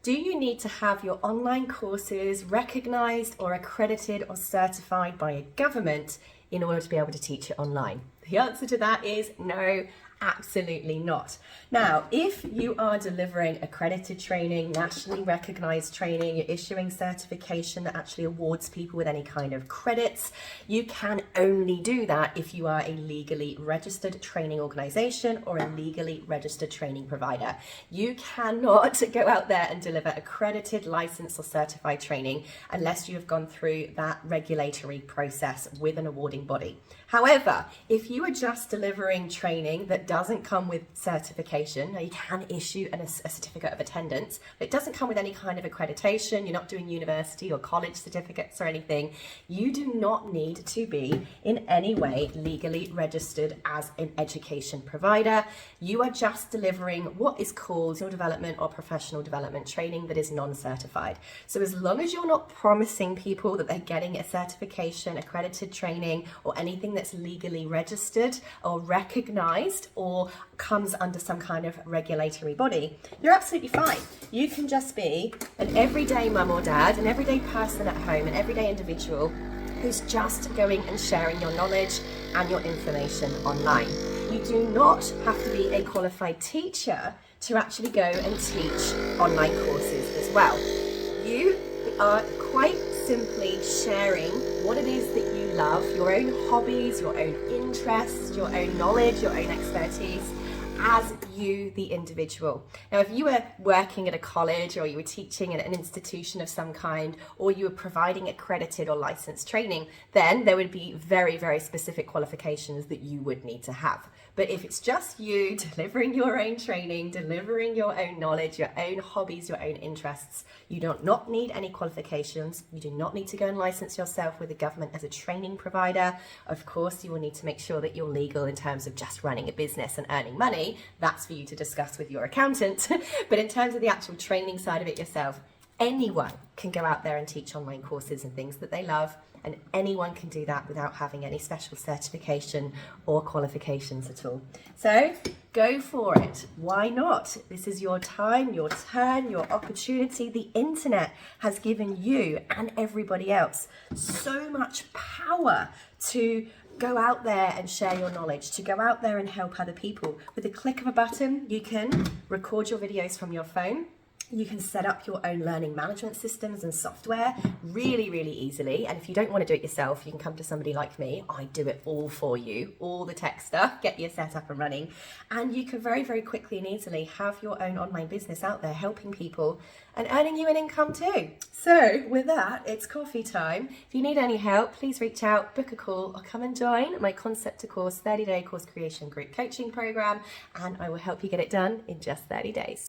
Do you need to have your online courses recognised or accredited or certified by a government in order to be able to teach it online? The answer to that is no, absolutely not. Now, if you are delivering accredited training, nationally recognised training, you're issuing certification that actually awards people with any kind of credits, you can only do that if you are a legally registered training organisation or a legally registered training provider. You cannot go out there and deliver accredited, licensed or certified training unless you have gone through that regulatory process with an awarding body. However, if you are just delivering training that doesn't come with certification, now you can issue a certificate of attendance, but it doesn't come with any kind of accreditation, you're not doing university or college certificates or anything, you do not need to be in any way legally registered as an education provider. You are just delivering what is called skill development or professional development training that is non-certified. So as long as you're not promising people that they're getting a certification, accredited training, or anything that's legally registered or recognized or comes under some kind of regulatory body, you're absolutely fine. You can just be an everyday mum or dad, an everyday person at home, an everyday individual who's just going and sharing your knowledge and your information online. You do not have to be a qualified teacher to actually go and teach online courses as well. You are quite simply sharing what it is that you love, your own hobbies, your own interests, your own knowledge, your own expertise, as you, the individual. Now, if you were working at a college or you were teaching at an institution of some kind, or you were providing accredited or licensed training, then there would be very, very specific qualifications that you would need to have. But if it's just you delivering your own training, delivering your own knowledge, your own hobbies, your own interests, you do not need any qualifications. You do not need to go and license yourself with the government as a training provider. Of course, you will need to make sure that you're legal in terms of just running a business and earning money. That's for you to discuss with your accountant. But in terms of the actual training side of it yourself, anyone can go out there and teach online courses and things that they love, and anyone can do that without having any special certification or qualifications at all. So go for it. Why not? This is your time, your turn, your opportunity. The internet has given you and everybody else so much power to go out there and share your knowledge, to go out there and help other people. With a click of a button, you can record your videos from your phone. You can set up your own learning management systems and software really, really easily. And if you don't want to do it yourself, you can come to somebody like me. I do it all for you, all the tech stuff, get you set up and running. And you can very, very quickly and easily have your own online business out there helping people and earning you an income too. So with that, it's coffee time. If you need any help, please reach out, book a call, or come and join my Concept to Course 30-day course creation group coaching program, and I will help you get it done in just 30 days.